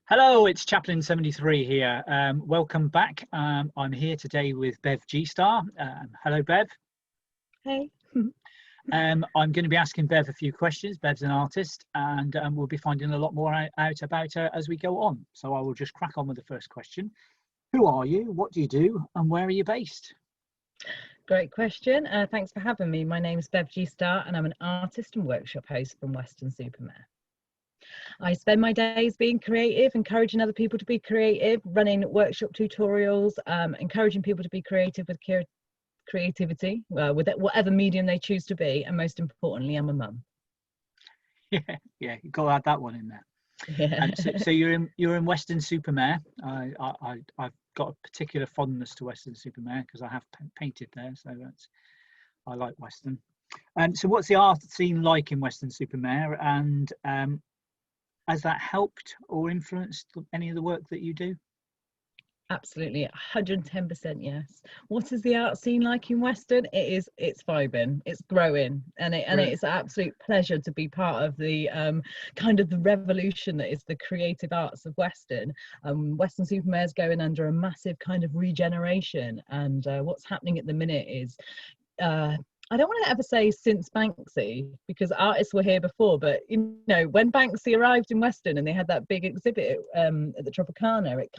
Hello, it's Chaplain73 here. Welcome back. I'm here today with Bev G-Star. Hello, Bev. Hey. I'm going to be asking Bev a few questions. Bev's an artist, and we'll be finding a lot more out about her as we go on. So I will just crack on with the first question. Who are you? What do you do? And where are you based? Great question. Thanks for having me. My name's Bev G-Star, and I'm an artist and workshop host from Weston-super-Mare. I spend my days being creative, encouraging other people to be creative, running workshop tutorials, encouraging people to be creative with creativity, with whatever medium they choose to be, and most importantly, I'm a mum. Yeah, you've got to add that one in there. Yeah. So you're in Weston-super-Mare. I've got a particular fondness to Weston-super-Mare because I have painted there, so I like Weston. So what's the art scene like in Weston-super-Mare, and has that helped or influenced any of the work that you do? Absolutely, 110% yes. What is the art scene like in Weston? It's vibing, it's growing, and it's an absolute pleasure to be part of the kind of the revolution that is the creative arts of Weston. Weston-super-Mare is going under a massive kind of regeneration, and what's happening at the minute is I don't want to ever say since Banksy, because artists were here before, but you know, when Banksy arrived in Weston and they had that big exhibit at the Tropicana, it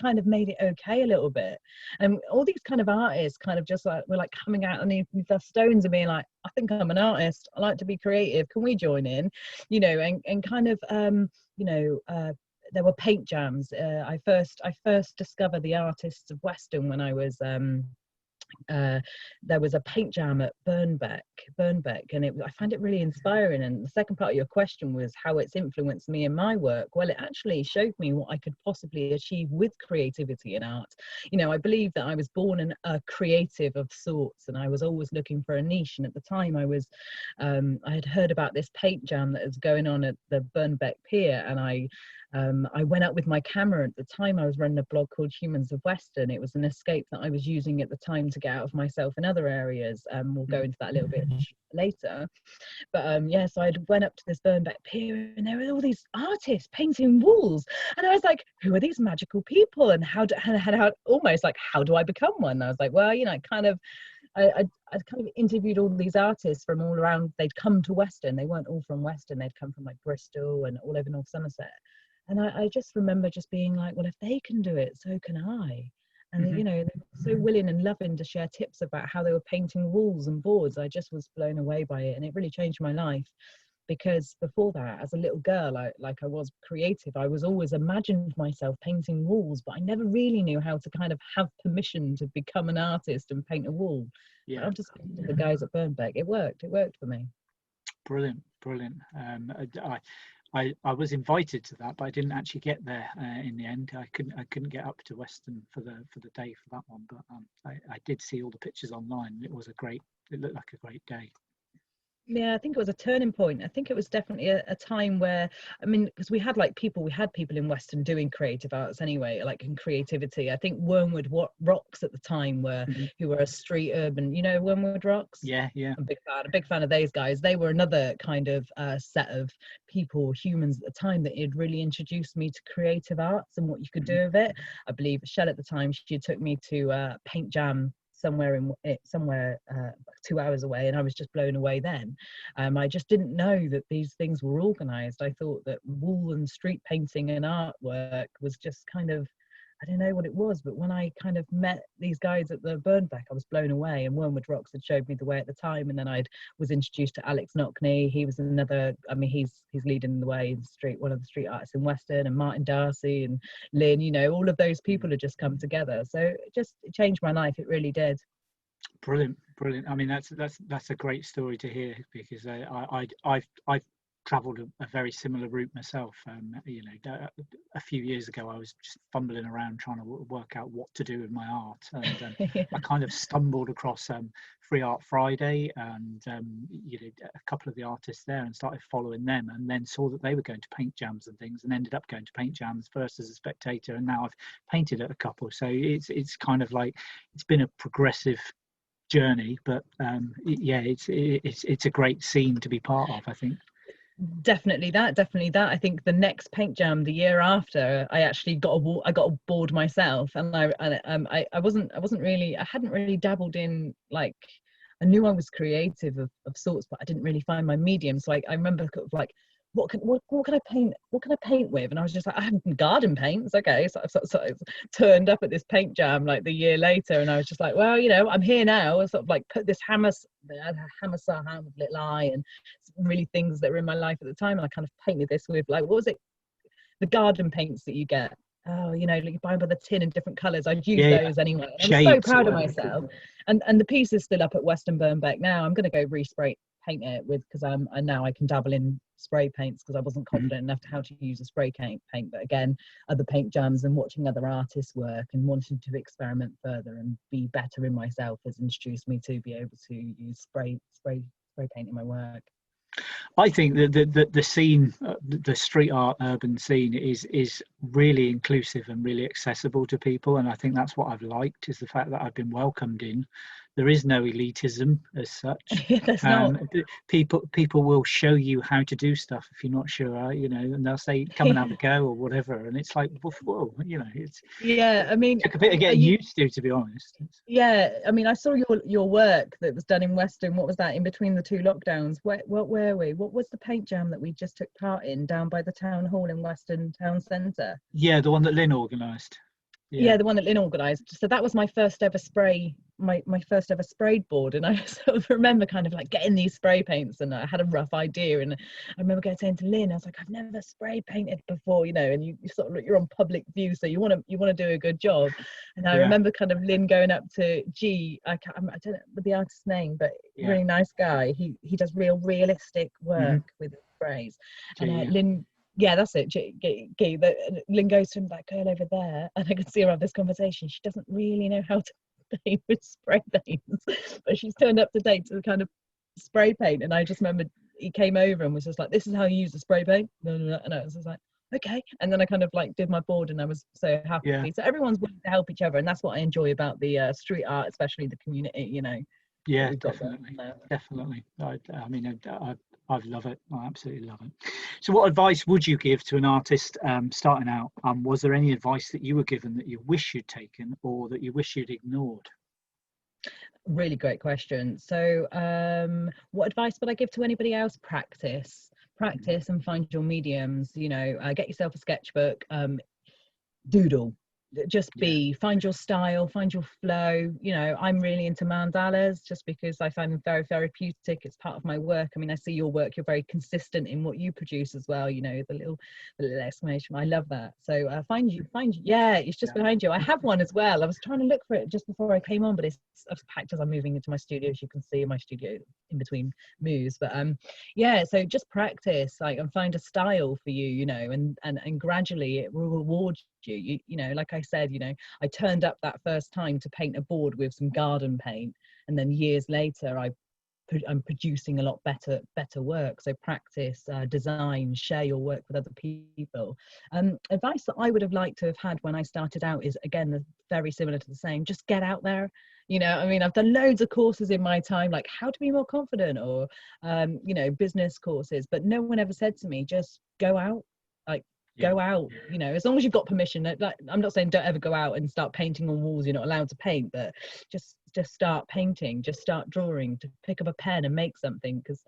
kind of made it okay a little bit. And all these kind of artists kind of just like were like coming out underneath their stones and being like, I think I'm an artist, I like to be creative, can we join in? You know, and kind of there were paint jams. I first discovered the artists of Weston when I was there was a paint jam at Burnbeck, and I find it really inspiring. And the second part of your question was how it's influenced me in my work. Well, it actually showed me what I could possibly achieve with creativity and art. You know, I believe that I was born a creative of sorts, and I was always looking for a niche. And at the time, I had heard about this paint jam that was going on at the Burnbeck Pier, and I went up with my camera. At the time, I was running a blog called Humans of Weston. It was an escape that I was using at the time to get out of myself in other areas. We'll go into that a little bit later. But so I went up to this Burnbeck Pier, and there were all these artists painting walls, and I was like, who are these magical people, and how almost like, how do I become one? And I was like, well, you know, I kind of interviewed all these artists from all around. They'd come to Weston. They weren't all from Weston. They'd come from like Bristol and all over North Somerset. And I just remember just being like, well, if they can do it, so can I. And, you know, they were so willing and loving to share tips about how they were painting walls and boards. I just was blown away by it. And it really changed my life, because before that, as a little girl, I was creative. I was always imagined myself painting walls, but I never really knew how to kind of have permission to become an artist and paint a wall. Yeah. I'm just the guys at Burnbeck. It worked for me. Brilliant. I was invited to that, but I didn't actually get there in the end. I couldn't get up to Weston for the day for that one, but I did see all the pictures online. It looked like a great day. Yeah, I think it was a turning point. I think it was definitely a time where, I mean, because we had people in Weston doing creative arts anyway, like in creativity. I think Wormwood Rocks at the time who were a street urban, you know, Wormwood Rocks. Yeah. I'm a big fan of those guys. They were another kind of set of people, humans at the time, that had really introduced me to creative arts and what you could do with it. I believe Shell at the time, she took me to Paint Jam somewhere 2 hours away, and I was just blown away then. I just didn't know that these things were organized. I thought that wall and street painting and artwork was just kind of, I don't know what it was, but when I kind of met these guys at the Burnbeck, I was blown away. And Wormwood Rocks had showed me the way at the time, and then I was introduced to Alex Knockney. He was another, I mean, he's leading the way in one of the street artists in Weston, and Martin Darcy and Lynn, you know, all of those people had just come together. So it changed my life. It really did. Brilliant. I mean, that's a great story to hear, because I've travelled a very similar route myself. You know, a few years ago, I was just fumbling around trying to work out what to do with my art, and Yeah. I kind of stumbled across Free Art Friday, and you know, a couple of the artists there, and started following them, and then saw that they were going to paint jams and things, and ended up going to paint jams first as a spectator, and now I've painted at a couple. So it's kind of like, it's been a progressive journey, but yeah, it's a great scene to be part of, I think. Definitely that. I think the next paint jam the year after, I actually I got a board myself, and I wasn't really, I hadn't really dabbled in, like, I knew I was creative of sorts, but I didn't really find my medium. So I remember kind of like, what can I paint? What can I paint with? And I was just like, I have garden paints. Okay, so I turned up at this paint jam like the year later, and I was just like, well, I'm here now. I sort of like put this hammer with little eye and really things that were in my life at the time, and I kind of painted this with, like, what was it, the garden paints that you get, like you buy by the tin in different colors. I'd use Yeah, those anyway. I'm so shades proud or of whatever. myself. And the piece is still up at Weston Burnbeck now. I'm going to go respray paint it with, because and now I can dabble in spray paints, because I wasn't confident enough to how to use a spray paint. But again, other paint jams and watching other artists work and wanting to experiment further and be better in myself has introduced me to be able to use spray paint in my work. I think that the scene, the street art urban scene, is really inclusive and really accessible to people, and I think that's what I've liked, is the fact that I've been welcomed in. There is no elitism as such. There's not. People will show you how to do stuff if you're not sure, and they'll say, "Come and have a go" or whatever, and it's like, whoa, it's Yeah, I mean, took a bit of getting used to be honest. yeah, I mean, I saw your work that was done in Weston. What was that, in between the two lockdowns? What were we? What was the paint jam that we just took part in down by the town hall in Weston town centre? Yeah, the one that Lynn organised. Yeah, the one that Lynn organised. So that was my first ever my first ever sprayed board, and I sort of remember kind of like getting these spray paints, and I had a rough idea, and I remember saying to Lynn, I was like, I've never spray painted before, and you sort of look, you're on public view, so you want to do a good job. And I remember kind of Lynn going up to I don't know the artist's name, but really nice guy. He does realistic work with sprays, and Lynn. Yeah, that's it. Lynn goes to him, that girl over there, and I could see her have this conversation. She doesn't really know how to paint with spray paints, but she's turned up to date to kind of spray paint. And I just remember he came over and was just like, "This is how you use a spray paint." And I was just like, "Okay." And then I kind of like did my board, and I was so happy. Yeah. So everyone's willing to help each other, and that's what I enjoy about the street art, especially the community. Yeah, definitely. I mean, I love it. I absolutely love it. So what advice would you give to an artist starting out? Was there any advice that you were given that you wish you'd taken, or that you wish you'd ignored? Really great question. So what advice would I give to anybody else? Practice and find your mediums. Get yourself a sketchbook, doodle, just find your style, find your flow. I'm really into mandalas just because I find them very therapeutic. It's part of my work. I mean, I see your work, you're very consistent in what you produce as well, the little exclamation. I love that. So find you, it's just behind you. I have one as well. I was trying to look for it just before I came on, but it's packed as I'm moving into my studio. As you can see, my studio in between moves, but so just practice, like, and find a style for you, and gradually it will reward you. Like I said, I turned up that first time to paint a board with some garden paint, and then years later I'm producing a lot better work. So practice, design, share your work with other people. Advice that I would have liked to have had when I started out is, again, very similar to the same. Just get out there. I mean, I've done loads of courses in my time, like how to be more confident, or business courses, but no one ever said to me, just go out. Go out, as long as you've got permission. Like, I'm not saying don't ever go out and start painting on walls you're not allowed to paint, but just start painting, just start drawing, to pick up a pen and make something, because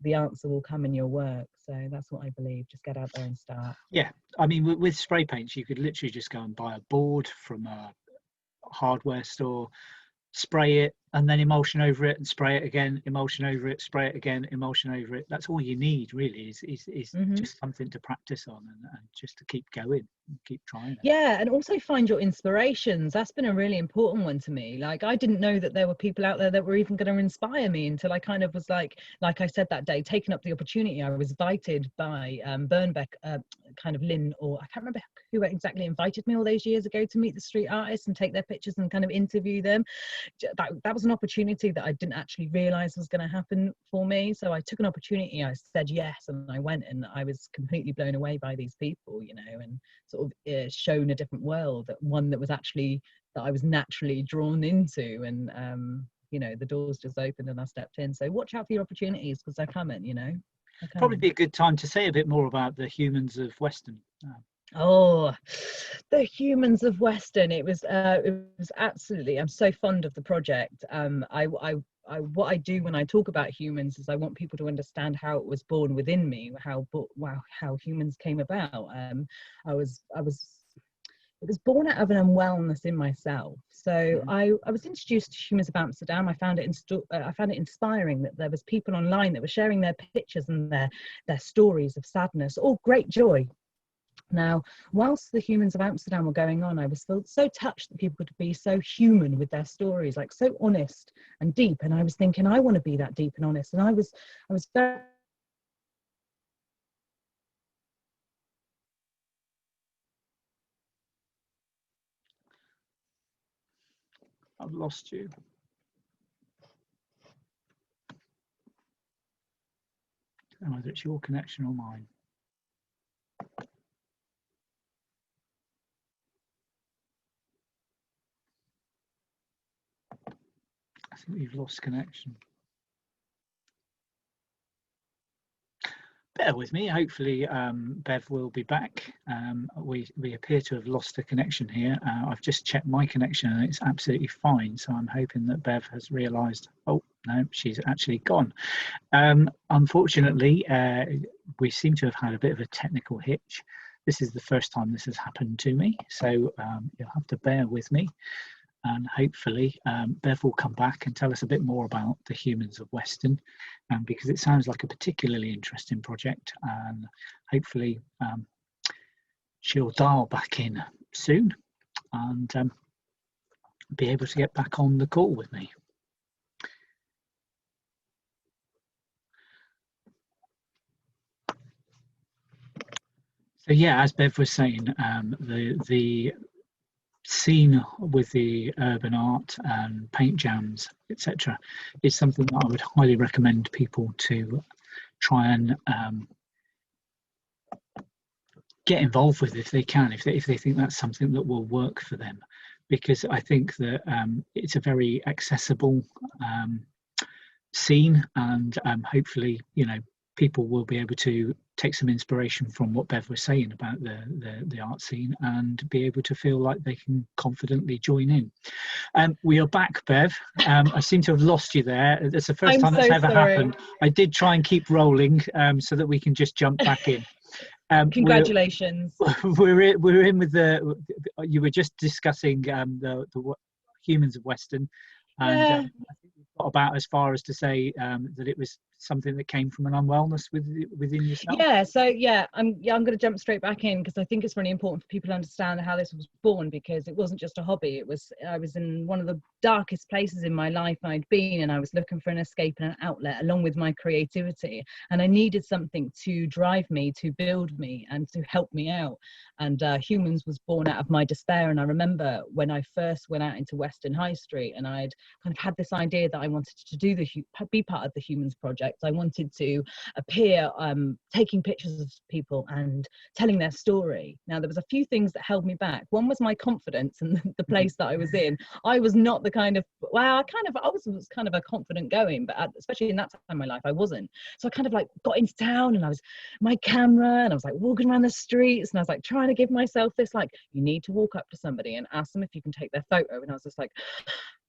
the answer will come in your work. So that's what I believe. Just get out there and start. Yeah, I mean, with spray paints, you could literally just go and buy a board from a hardware store, spray it, and then emulsion over it, and spray it again, emulsion over it, spray it again, emulsion over it. That's all you need, really, is just something to practice on, and just to keep going, keep trying it. Yeah, and also find your inspirations. That's been a really important one to me. Like, I didn't know that there were people out there that were even going to inspire me until I kind of was like I said that day, taking up the opportunity. I was invited by Burnbeck, kind of Lynn, or I can't remember who exactly invited me all those years ago to meet the street artists and take their pictures and kind of interview them. That was an opportunity that I didn't actually realize was going to happen for me. So I took an opportunity, I said yes, and I went, and I was completely blown away by these people, and sort of shown a different world, one that I was naturally drawn into, and the doors just opened and I stepped in. So watch out for your opportunities, because they're coming. Probably Okay. be a good time to say a bit more about the Humans of Weston. Oh, the Humans of Weston. It was absolutely, I'm so fond of the project. What I do when I talk about humans is I want people to understand how it was born within me, how humans came about. It was born out of an unwellness in myself. So I was introduced to Humans of Amsterdam. I found it inspiring that there was people online that were sharing their pictures and their stories of sadness or great joy. Now, whilst the Humans of Amsterdam were going on, I was so touched that people could be so human with their stories, like so honest and deep. And I was thinking, I want to be that deep and honest. And I was very I've lost you. I don't know whether it's your connection or mine. I think we've lost connection. Bear with me. Hopefully, Bev will be back. We appear to have lost a connection here. I've just checked my connection and it's absolutely fine. So I'm hoping that Bev has realised. Oh no, she's actually gone. Unfortunately, we seem to have had a bit of a technical hitch. This is the first time this has happened to me, so you'll have to bear with me. And hopefully Bev will come back and tell us a bit more about the Humans of Weston, because it sounds like a particularly interesting project, and hopefully she'll dial back in soon and be able to get back on the call with me. So yeah, as Bev was saying, the scene with the urban art and paint jams, etc., is something that I would highly recommend people to try and get involved with if they can, if they think that's something that will work for them, because I think that it's a very accessible scene, and hopefully, you know, people will be able to take some inspiration from what Bev was saying about the art scene and be able to feel like they can confidently join in. We are back, Bev. I seem to have lost you there. It's the first time that's ever happened. I did try and keep rolling so that we can just jump back in. Congratulations. We're in with you were just discussing the Humans of Weston, and I think we got about as far as to say that it was something that came from an unwellness within yourself. I'm going to jump straight back in, because I think it's really important for people to understand how this was born, because it wasn't just a hobby. I was in one of the darkest places in my life I'd been, and I was looking for an escape and an outlet along with my creativity, and I needed something to drive me, to build me, and to help me out. And Humans was born out of my despair. And I remember when I first went out into Western High Street, and I'd kind of had this idea that I wanted to be part of the Humans project. I wanted to appear taking pictures of people and telling their story. Now, there was a few things that held me back. One was my confidence and the place that I was in. I was not the kind of, I was kind of a confident going, but especially in that time in my life, I wasn't. So I kind of like got into town, and I was my camera, and I was like walking around the streets, and I was like trying to give myself this, like, you need to walk up to somebody and ask them if you can take their photo. And I was just like,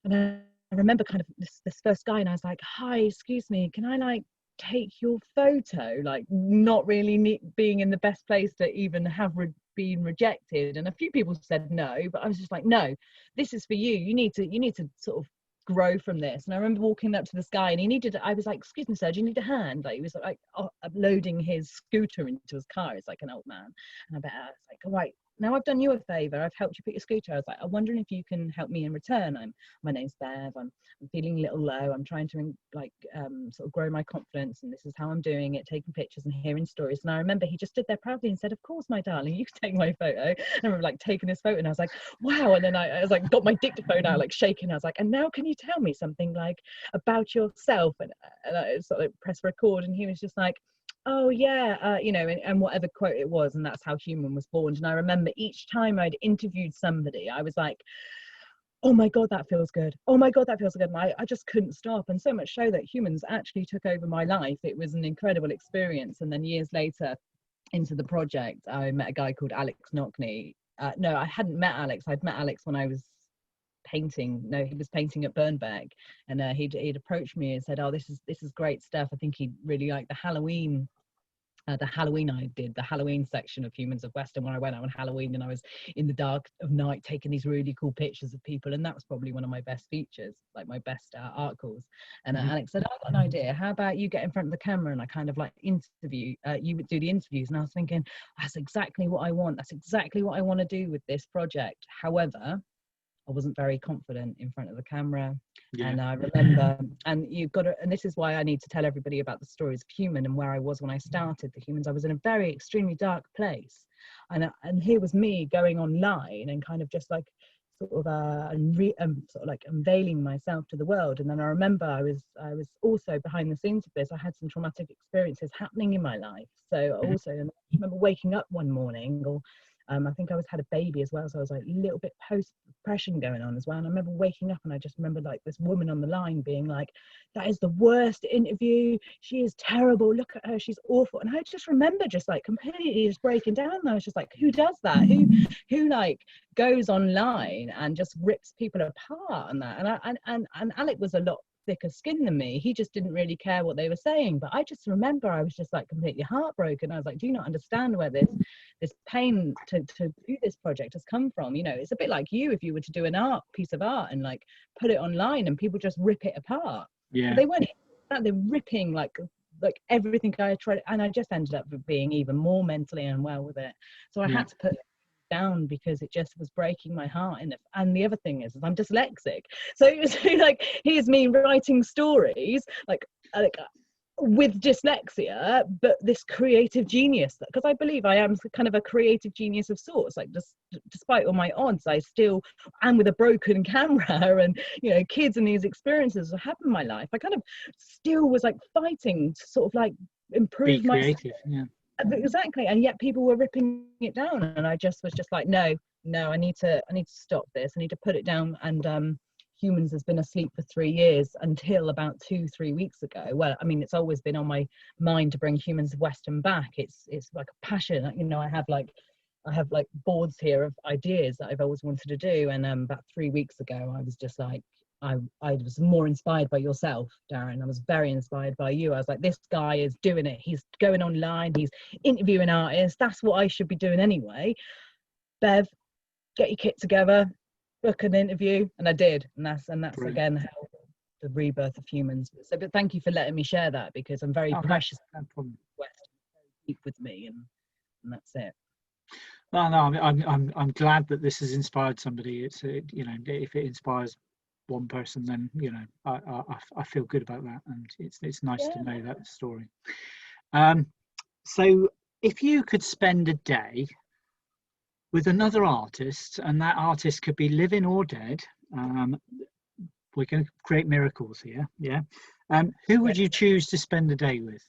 and I remember kind of this first guy, and I was like, hi, excuse me, can I like take your photo? Like, not really being in the best place to even have been rejected. And a few people said no, but I was just like, no, this is for you. You need to sort of grow from this. And I remember walking up to this guy, and I was like, excuse me, sir, do you need a hand? Like, he was like uploading his scooter into his car. It's like an old man. And I was like, all right, now I've done you a favor. I've helped you put your scooter. I was like, I'm wondering if you can help me in return. My name's Bev. I'm feeling a little low. I'm trying to sort of grow my confidence, and this is how I'm doing it, taking pictures and hearing stories. And I remember he just stood there proudly and said, of course, my darling, you can take my photo. And I remember like taking this photo, and I was like, wow. And then I was like, got my dictaphone out, like shaking. I was like, and now can you tell me something like about yourself? And I sort of press record, and he was just like, oh yeah, and whatever quote it was. And that's how Human was born. And I remember each time I'd interviewed somebody, I was like, oh my God, that feels good. Oh my God, that feels good. And I just couldn't stop. And so much so that Humans actually took over my life. It was an incredible experience. And then years later into the project, I met a guy called Alex Knockney. No, I hadn't met Alex. I'd met Alex when I was painting. No, he was painting at Burnbeck, and he'd approached me and said, oh, this is great stuff. I think he'd really like the Halloween I did, the Halloween section of Humans of Weston, where I went out on Halloween and I was in the dark of night taking these really cool pictures of people. And that was probably one of my best features, like my best articles. And Alex said, I've got an idea. How about you get in front of the camera and I kind of like interview, you would do the interviews. And I was thinking, that's exactly what I want. That's exactly what I want to do with this project. However, I wasn't very confident in front of the camera. Yeah. And I remember, and you've got to, and this is why I need to tell everybody about the stories of Human and where I was when I started the Humans. I was in a very extremely dark place. And here was me going online and kind of just like sort of sort of like unveiling myself to the world. And then I remember I was also behind the scenes of this. I had some traumatic experiences happening in my life. So also, and I remember waking up one morning, or I think I had a baby as well, so I was like a little bit post-depression going on as well. And I remember waking up and I just remember like this woman on the line being like, that is the worst interview. She is terrible. Look at her. She's awful. And I just remember just like completely just breaking down. And I was just like, who does that? Who like goes online and just rips people apart and that? And Alec was a lot thicker skin than me. He just didn't really care what they were saying. But I just remember I was just like completely heartbroken. I was like, do you not understand where this pain to do this project has come from? You know, it's a bit like you if you were to do an piece of art and like put it online and people just rip it apart. Yeah. But they weren't. They're ripping like everything I tried, and I just ended up being even more mentally unwell with it. So I had to put it down because it just was breaking my heart. And the other thing is I'm dyslexic, so like here's me writing stories like with dyslexia, but this creative genius, because I believe I am kind of a creative genius of sorts, like just despite all my odds, I still am with a broken camera and, you know, kids and these experiences that happened in my life. I kind of still was like fighting to sort of like improve my creative. Yeah. Exactly. And yet people were ripping it down, and I just was just like, no, I need to stop this. I need to put it down. And Humans has been asleep for 3 years until about 2-3 weeks ago. Well, I mean, it's always been on my mind to bring Humans of Weston back. It's like a passion. You know, I have like boards here of ideas that I've always wanted to do. And about 3 weeks ago, I was just like, I was more inspired by yourself, Darren. I was very inspired by you. I was like, this guy is doing it. He's going online. He's interviewing artists. That's what I should be doing anyway. Bev, get your kit together, book an interview. And I did. And that's Brilliant. Again how the rebirth of Humans. So, but thank you for letting me share that, because I'm very precious. No problem. West, deep with me, and that's it. No, I'm glad that this has inspired somebody. It's you know, if it inspires one person, then, you know, I feel good about that, and it's nice to know that story. So if you could spend a day with another artist, and that artist could be living or dead, we're going to create miracles here, who would you choose to spend a day with?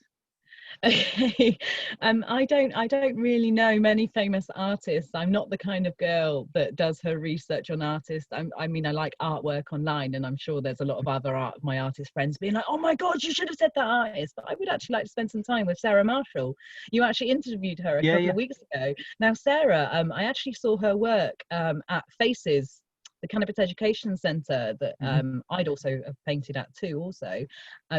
I don't really know many famous artists. I'm not the kind of girl that does her research on artists. I mean, I like artwork online, and I'm sure there's a lot of my artist friends being like, oh my God, you should have said that artist. But I would actually like to spend some time with Sarah Marshall. You actually interviewed her a couple of weeks ago. Now, Sarah, I actually saw her work at Faces, the Cannabis Education Centre that I'd also have painted at too, also,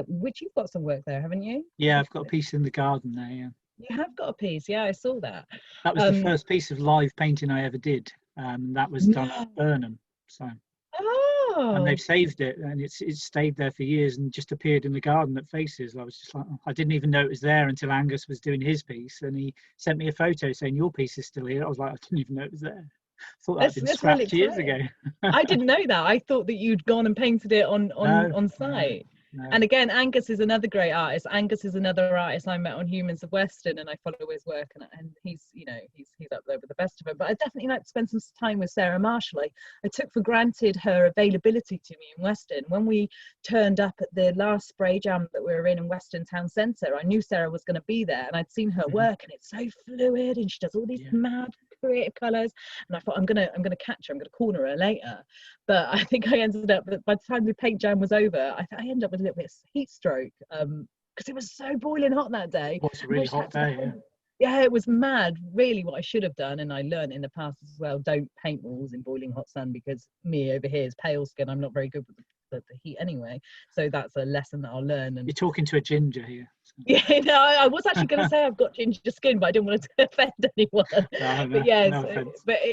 which you've got some work there, haven't you? Yeah, I've got a piece in the garden there, yeah. You have got a piece, yeah, I saw that. That was the first piece of live painting I ever did. That was done at Burnham. So. Oh. And they've saved it, and it's stayed there for years and just appeared in the garden at Faces. I was just like, I didn't even know it was there until Angus was doing his piece, and he sent me a photo saying your piece is still here. I was like, I didn't even know it was there. I thought that had been scrapped years ago. I didn't know that. I thought that you'd gone and painted it on site. No. And again, Angus is another great artist. Angus is another artist I met on Humans of Weston, and I follow his work, and he's, you know, he's up there with the best of them. But I definitely like to spend some time with Sarah Marshall. I took for granted her availability to me in Weston. When we turned up at the last spray jam that we were in Weston Town Centre, I knew Sarah was going to be there, and I'd seen her work, and it's so fluid, and she does all these mad creative colours, and I thought I'm gonna catch her, I'm gonna corner her later. But I think I ended up, by the time the paint jam was over, I ended up with a little bit of heat stroke, because it was so boiling hot that day. It was a really hot day, yeah. Yeah, it was mad. Really, what I should have done, and I learned in the past as well, don't paint walls in boiling hot sun, because me over here is pale skin. I'm not very good with the heat anyway. So that's a lesson that I'll learn. And you're talking to a ginger here. So. Yeah, no, I was actually going to say I've got ginger skin, but I didn't want to offend anyone. But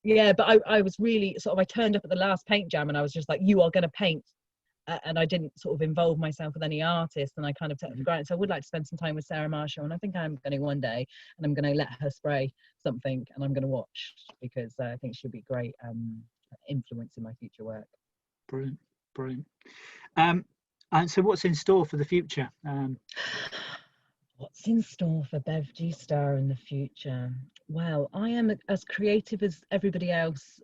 yeah, but I was really sort of, I turned up at the last paint jam and I was just like, you are going to paint. And I didn't sort of involve myself with any artists, and I kind of took it for granted. So I would like to spend some time with Sarah Marshall, and I think I'm going to one day, and I'm going to let her spray something, and I'm going to watch, because I think she'll be great influence in my future work. Brilliant. And so what's in store for the future? What's in store for Bev G Star in the future? Well, I am as creative as everybody else.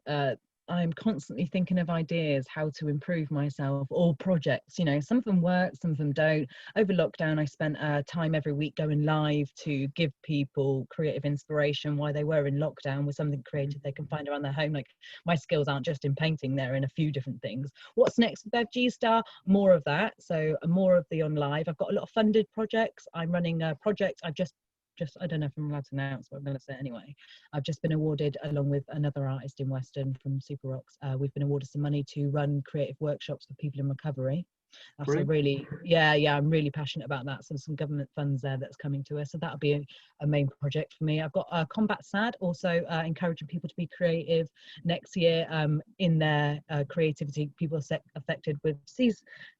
I'm constantly thinking of ideas, how to improve myself, or projects. You know, some of them work, some of them don't. Over lockdown, I spent time every week going live to give people creative inspiration while they were in lockdown with something creative they can find around their home. Like, my skills aren't just in painting, they're in a few different things. What's next for Bev G Star? More of that. So more of the on live. I've got a lot of funded projects. I'm running a project. I don't know if I'm allowed to announce, but I'm going to say it anyway. I've just been awarded, along with another artist in Weston from Super Rocks, we've been awarded some money to run creative workshops for people in recovery. That's a really, I'm really passionate about that. So some government funds there that's coming to us. So that'll be a main project for me. I've got Combat SAD, also encouraging people to be creative next year in their creativity, people affected with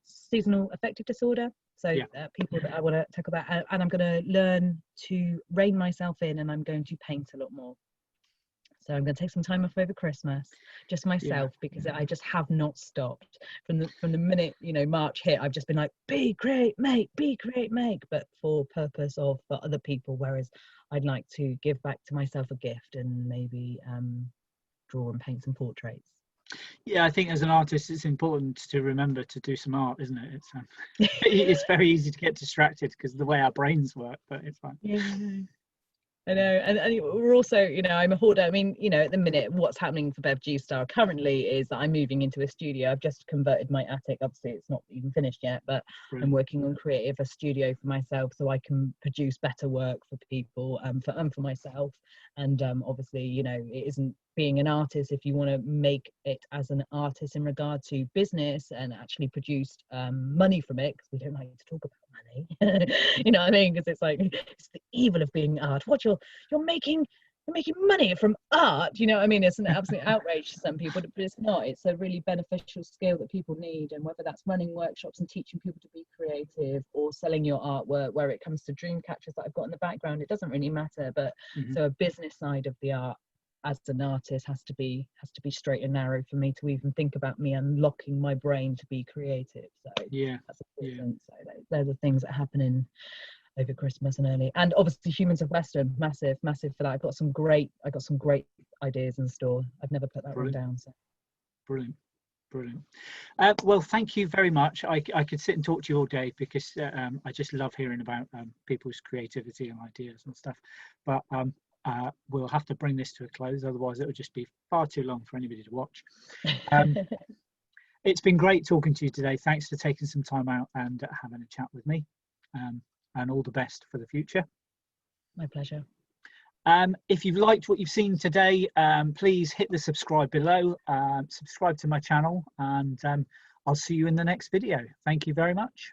seasonal affective disorder. So people that I want to talk about, and I'm going to learn to rein myself in, and I'm going to paint a lot more. So I'm going to take some time off over Christmas, just myself, because I just have not stopped from the minute, you know, March hit. I've just been like, be great, make, but for purpose of for other people. Whereas I'd like to give back to myself a gift and maybe draw and paint some portraits. Yeah, I think as an artist, it's important to remember to do some art, isn't it? It's it's very easy to get distracted because of the way our brains work, but it's fine. Yeah, I know, and we're also, you know, I'm a hoarder. I mean, you know, at the minute, what's happening for Bev G Star currently is that I'm moving into a studio. I've just converted my attic. Obviously, it's not even finished yet, but I'm working on creative a studio for myself, so I can produce better work for people and for myself. And obviously, you know, it isn't being an artist if you want to make it as an artist in regard to business and actually produce money from it, because we don't like to talk about money. You know what I mean? Because it's like, it's the evil of being art. What, you're making money from art? You know what I mean? It's an absolute outrage to some people, but it's not. It's a really beneficial skill that people need, and whether that's running workshops and teaching people to be creative, or selling your artwork, where it comes to dream catchers that I've got in the background, it doesn't really matter. But so a business side of the art as an artist has to be straight and narrow for me to even think about me unlocking my brain to be creative. So that's important. So they're the things that happen in over Christmas and early. And obviously Humans of Weston, massive for that. I got some great ideas in store. I've never put that one down. So brilliant. Well, thank you very much. I could sit and talk to you all day, because I just love hearing about people's creativity and ideas and stuff, but we'll have to bring this to a close, otherwise it will just be far too long for anybody to watch. It's been great talking to you today. Thanks for taking some time out and having a chat with me, and all the best for the future. My pleasure. If you've liked what you've seen today, please hit the subscribe below, subscribe to my channel, and I'll see you in the next video. Thank you very much.